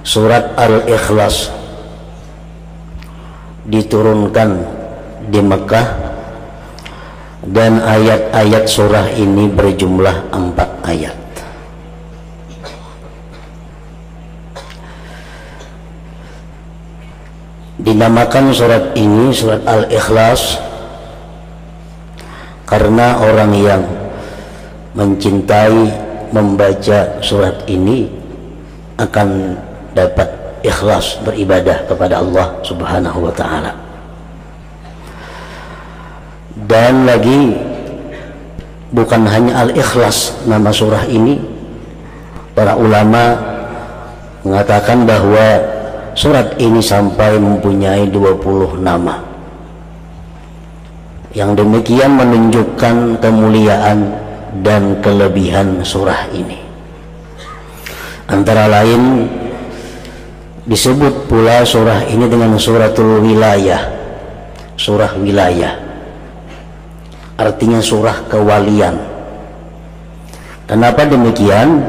Surat Al-Ikhlas diturunkan di Mekah dan ayat-ayat surah ini berjumlah 4 ayat. Dinamakan surat ini surat Al-Ikhlas karena orang yang mencintai membaca surat ini akan dapat ikhlas beribadah kepada Allah Subhanahu wa ta'ala. Dan lagi bukan hanya Al-Ikhlas nama surah ini, para ulama mengatakan bahwa surat ini sampai mempunyai 20 nama. Yang demikian menunjukkan kemuliaan dan kelebihan surah ini. Antara lain disebut pula surah ini dengan suratul wilayah, surah wilayah, artinya surah kewalian. Kenapa demikian?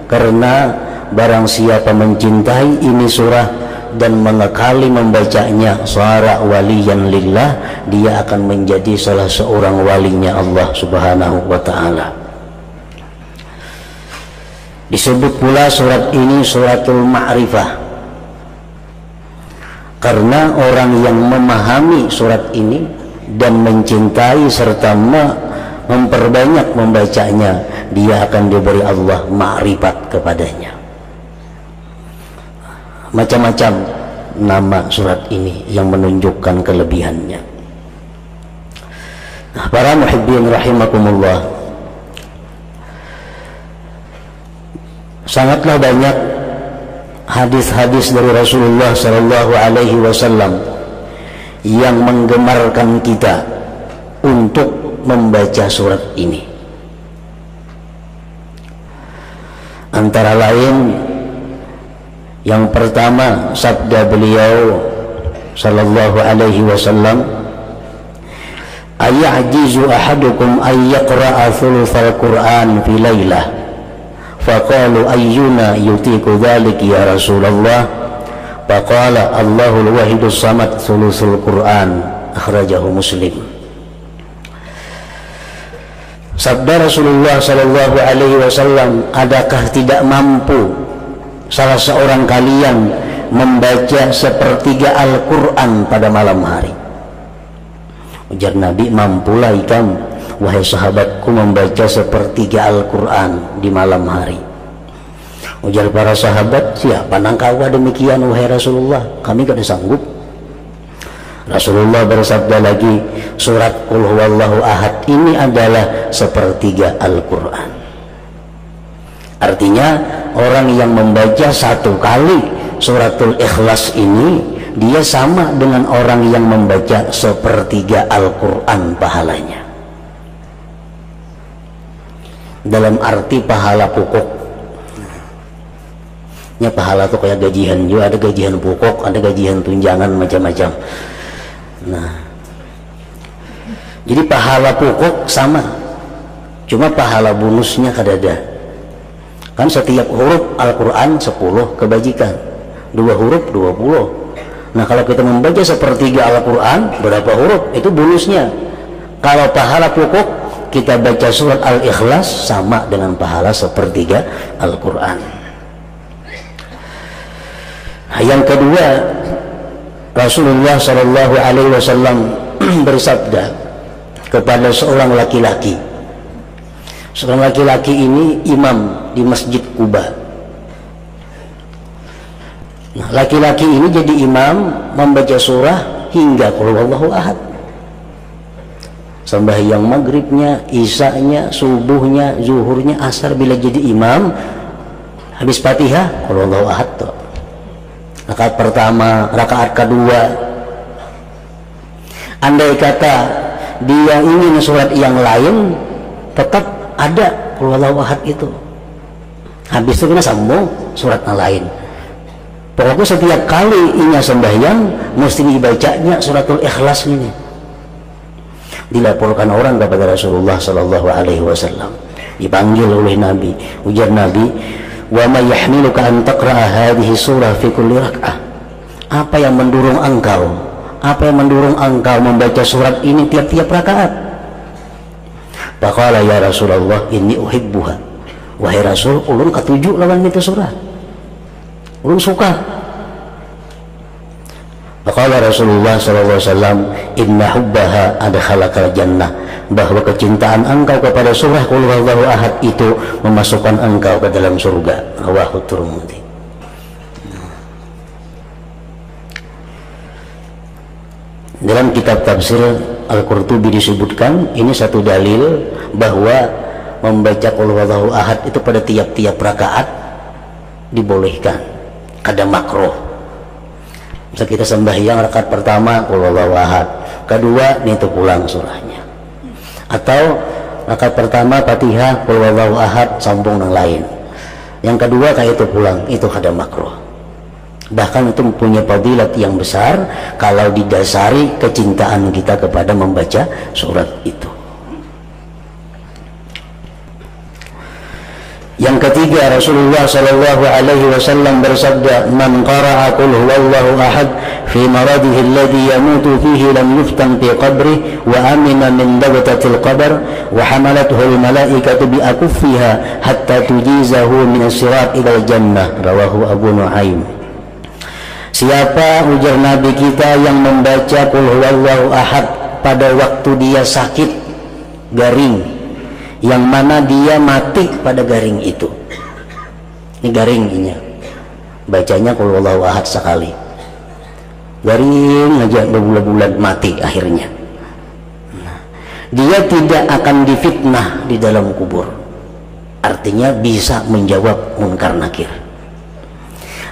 Karena barang siapa mencintai ini surah dan mengekali membacanya sara waliyan lillah, dia akan menjadi salah seorang walinya Allah Subhanahu wa ta'ala. Disebut pula surat ini suratul ma'rifah karena orang yang memahami surat ini dan mencintai serta memperbanyak membacanya, dia akan diberi Allah ma'rifat kepadanya. Macam-macam nama surat ini yang menunjukkan kelebihannya. Nah, para muhibbin rahimakumullah, sangatlah banyak hadis-hadis dari Rasulullah sallallahu alaihi wasallam yang menggemarkan kita untuk membaca surat ini. Antara lain, yang pertama sabda beliau sallallahu alaihi wasallam, ayajizu ahadukum ay yaqra'a thulutsal Qur'an fi lailah, faqalu ayyuna yutiku dzalik ya Rasulullah, faqala Allahul wahidus samad thulutsul Qur'an, akhrajahu Muslim. Sabda Rasulullah sallallahu alaihi wasallam, adakah tidak mampu salah seorang kalian membaca sepertiga Al-Quran pada malam hari? Ujar Nabi, mampulah ikam wahai sahabatku membaca sepertiga Al-Quran di malam hari. Ujar para sahabat, siapa nangkawa demikian wahai Rasulullah, kami tidak sanggup. Rasulullah bersabda lagi, surat Qul huwallahu ahad ini adalah sepertiga Al-Quran. Artinya orang yang membaca satu kali suratul Ikhlas ini, dia sama dengan orang yang membaca sepertiga Al-Quran pahalanya. Dalam arti pahala pokok. Ya, pahala itu kayak gajian juga, ada gajian pokok, ada gajian tunjangan, macam-macam. Nah, jadi pahala pokok sama, cuma pahala bonusnya kadada. Kan setiap huruf Al-Quran 10 kebajikan, 2 huruf 20. Nah, kalau kita membaca sepertiga Al-Quran, berapa huruf? Itu bonusnya. Kalau pahala pokok kita baca surat Al-Ikhlas, sama dengan pahala sepertiga Al-Quran. Nah, yang kedua, Rasulullah sallallahu alaihi wasallam bersabda kepada seorang laki-laki. Seorang laki-laki ini imam di Masjid Quba. Nah, laki-laki ini jadi imam membaca surah hingga Qul huwallahu ahad. Sembahyang maghribnya, isanya, subuhnya, zuhurnya, asar, bila jadi imam habis Fatihah Qul huwallahu ahad tuh. Rakaat pertama, rakaat kedua. Andai kata dia ingin surat yang lain, tetap ada Qul huwallahu ahad itu. Habis itu kena sambung surat yang lain. Pokoknya setiap kali inya sembahyang mesti dibacanya suratul Ikhlas ini. Dilaporkan orang kepada Rasulullah sallallahu alaihi wasallam, dipanggil oleh Nabi. Ujar Nabi, wa ma yahmiluka an taqra'a hadhihi surah fi kulli rak'ah? Apa yang mendorong engkau? Apa yang mendorong engkau membaca surat ini tiap-tiap rakaat? Faqala ya Rasulullah inni uhibbuha. Wahai Rasul, ulun katuju lawan itu surat. Ulun suka. Faqala Rasulullah sallallahu alaihi wasallam inna hubbaha adkhalakal jannah. Bahwa kecintaan engkau kepada surah Qul huwallahu ahad itu memasukkan engkau ke dalam surga. Rawahu Tirmidzi. Dalam kitab tafsir Al-Qurtubi disebutkan ini satu dalil bahwa membaca Qul huwallahu ahad itu pada tiap-tiap rakaat dibolehkan, kada makruh. Misal kita sembahyang rakaat pertama Qul huwallahu ahad, kedua itu pulang surahnya, atau rakaat pertama Fatihah Qul huwallahu ahad sambung yang lain, yang kedua kayak itu pulang, itu kada makruh. Bahkan itu mempunyai fadilat yang besar kalau didasari kecintaan kita kepada membaca surat itu. Yang ketiga, Rasulullah sallallahu alaihi wasallam bersabda, "Man qara'a qul huwallahu ahad fi maradihi alladhi yamutu fihi lam yuftan fi qabrihi wa amina min dagtatil qabr wa hamalathu al-malaikatu bi akuffiha hatta tujizahu min as-sirat ila al-jannah." Rawahu Abu Nuaim. Siapa, ujar Nabi kita, yang membaca Qul huwallahu ahad pada waktu dia sakit garing, yang mana dia mati pada garing itu. Ini garingnya, bacanya Qul huwallahu ahad sekali, garing aja berbulan-bulan mati akhirnya. Dia tidak akan difitnah di dalam kubur, artinya bisa menjawab munkar nakir,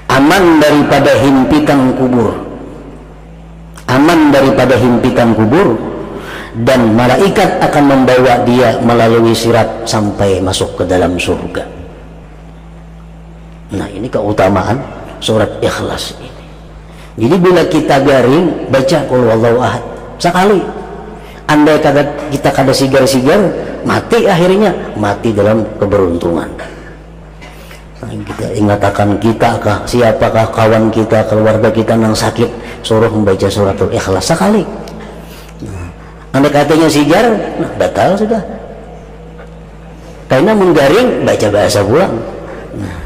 aman daripada himpitan kubur, aman daripada himpitan kubur, dan malaikat akan membawa dia melalui sirat sampai masuk ke dalam surga. Nah, ini keutamaan surat Ikhlas ini. Jadi bila kita garing baca Qul huwallahu ahad sekali, andai kata kita kada sigar-sigar, mati akhirnya, mati dalam keberuntungan. Nah, kita ingatakan kita kah, siapakah kawan kita, keluarga kita yang sakit, suruh membaca suratul Ikhlas sekali. Andai katanya sigar, nah batal sudah. Karena menggaring baca bahasa pulang. Nah,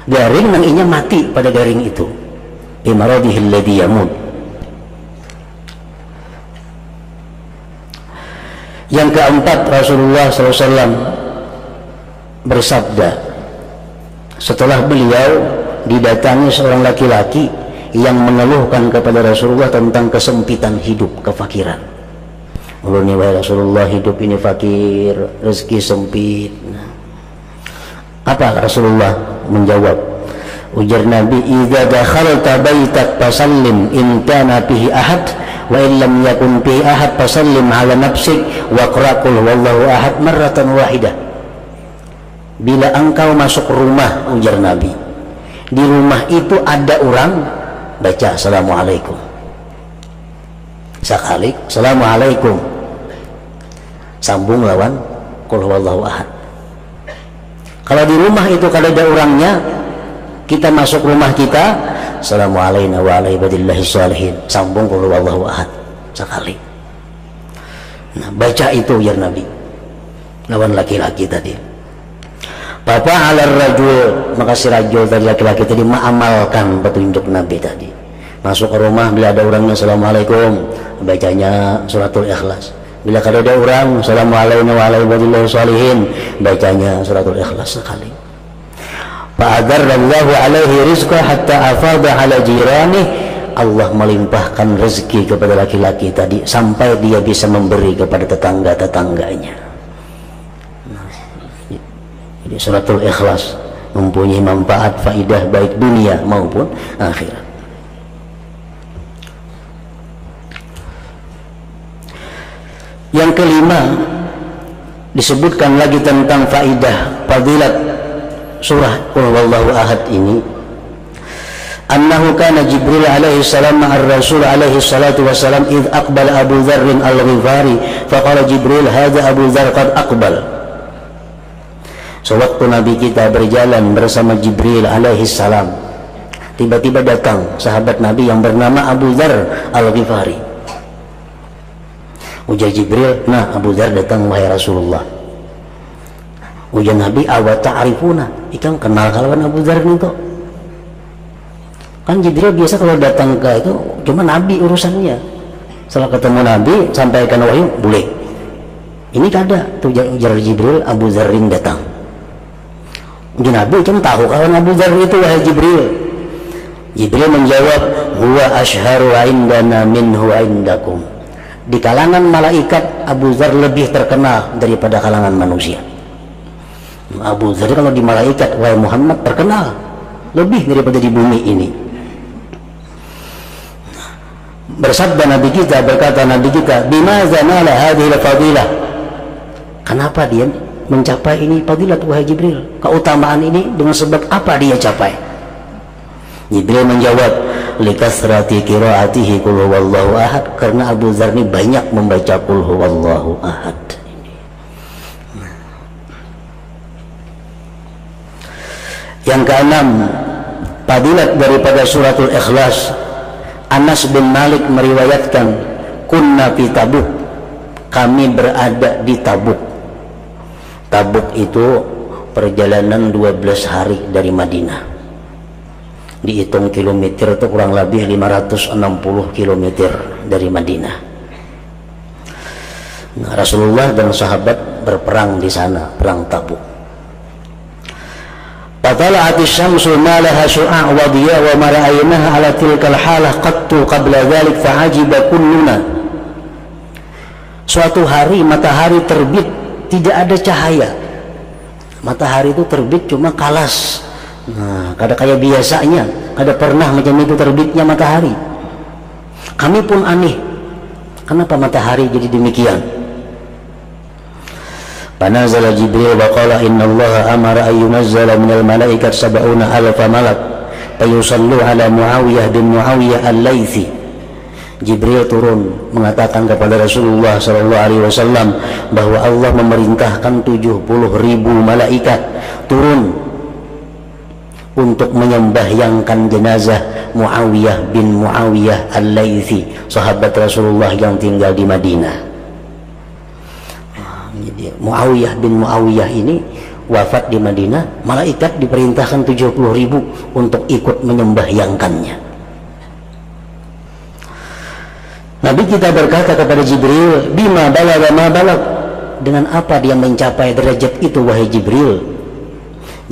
garing nanginya mati pada garing itu. Imaradihil ladzi yamut. Yang keempat, Rasulullah SAW bersabda setelah beliau didatangi seorang laki-laki yang mengeluhkan kepada Rasulullah tentang kesempitan hidup, kefakiran. Ulun wahai Rasulullah, hidup ini fakir, rezeki sempit. Apa Rasulullah menjawab? Ujar Nabi, "Idza dakhalta baitak fasallim in kana fihi ahad wa in lam yakun fihi ahad fasallim ala nafsik wa qra qul huwallahu ahad marratan wahidah." Bila engkau masuk rumah, ujar Nabi, di rumah itu ada orang, baca assalamualaikum sekali, assalamualaikum, sambung lawan Qul huwallahu ahad. Kalau di rumah itu kalau ada orangnya, kita masuk rumah kita, assalamualaikum wa ala ibadillahi sholihin, sambung Qul huwallahu ahad sekali. Nah, baca itu ya Nabi lawan laki-laki tadi. Papa alar rajul, maka si rajul tadi, laki-laki tadi mengamalkan petunjuk Nabi tadi. Masuk ke rumah, bila ada orangnya assalamualaikum, bacanya suratul Ikhlas. Bila kada ada orang, assalamualaikum wa ala ibadillahi sholihin, bacanya suratul Ikhlas sekali. Fa'adarallahu alaihi rizqa hatta afada ala jirani. Allah melimpahkan rezeki kepada laki-laki tadi sampai dia bisa memberi kepada tetangga-tetangganya. Jadi suratul Ikhlas mempunyai manfaat, faidah baik dunia maupun akhirat. Yang kelima, disebutkan lagi tentang faidah fadilat surah Qul huwallahu ahad ini. Annahu kana Jibril alaihi salam ma'ar Rasul alaihi salatu wassalam id aqbala Abu Dzar al-Ghifari faqala Jibril hadza Abu Dzar qad aqbal. Sewaktu Nabi kita berjalan bersama Jibril alaihissalam, tiba-tiba datang sahabat Nabi yang bernama Abu Dzar Al-Ghifari. Ujar Jibril, nah Abu Dzar datang wahai Rasulullah. Ujar Nabi, awa ta'rifuna, ikan kenal kalawan Abu Dzar itu. Kan Jibril biasa kalau datang ke itu cuma Nabi urusannya. Setelah ketemu Nabi sampaikan wahyu, boleh. Ini kada, tuh ujar Jibril, Abu Dzarrin datang. Ujar Nabi, kamu tahu kawan Abu Dzar itu wahai Jibril? Jibril menjawab, huwa ashharu indana minhu indakum. Di kalangan malaikat Abu Dzar lebih terkenal daripada kalangan manusia. Abu Dzar kalau di malaikat wahai Muhammad terkenal lebih daripada di bumi ini. Bersabda Nabi kita, berkata Nabi kita, bimaza nala hadhil fadilah. Kenapa dia mencapai ini fadilat wahai Jibril? Keutamaan ini dengan sebab apa dia capai? Jibril menjawab, likasrati qiraatihi qul huwallahu ahad, karena Abu Dzar ini banyak membaca qul huwallahu ahad. Yang keenam, fadilat daripada suratul Ikhlas. Anas bin Malik meriwayatkan, kunna fi Tabuk, kami berada di Tabuk. Tabuk itu perjalanan 12 hari dari Madinah. Dihitung kilometer itu kurang lebih 560 kilometer dari Madinah. Nah, Rasulullah dan sahabat berperang di sana, perang Tabuk. Fatala'ati syamsu ma laha syu'a' wa diya wa ma ra'aynaha 'ala tilkal halah qattu qabla dhalik fa'ajiba kulluna. Suatu hari matahari terbit, tidak ada cahaya. Matahari itu terbit cuma kalas. Nah, kada kayak biasanya, kada pernah macam itu terbitnya matahari. Kami pun aneh, kenapa matahari jadi demikian? Fanazala Jibril wa qala inna Allah amara an yunazzala minal malaikat 70,000 malak fayusallu ala Muawiyah bin Muawiyah al-Laythi. Jibril turun mengatakan kepada Rasulullah SAW bahwa Allah memerintahkan 70.000 malaikat turun untuk menyembahyangkan jenazah Muawiyah bin Muawiyah al-Laythi, sahabat Rasulullah yang tinggal di Madinah. Jadi Muawiyah bin Muawiyah ini wafat di Madinah, malaikat diperintahkan 70.000 untuk ikut menyembahyangkannya. Nabi kita berkata kepada Jibril, bima balagha ma balag, dengan apa dia mencapai derajat itu wahai Jibril?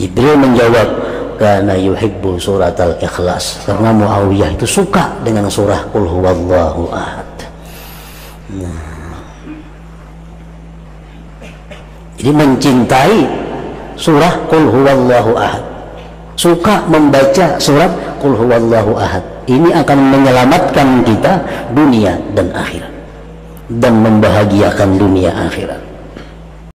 Jibril menjawab, karena yuhibbu surat al-Ikhlas, karena Muawiyah itu suka dengan surah qul huwallahu ahad. Nah, jadi mencintai surah qul huwallahu ahad, suka membaca surat qul huwallahu ahad. Ini akan menyelamatkan kita dunia dan akhirat dan membahagiakan dunia akhirat.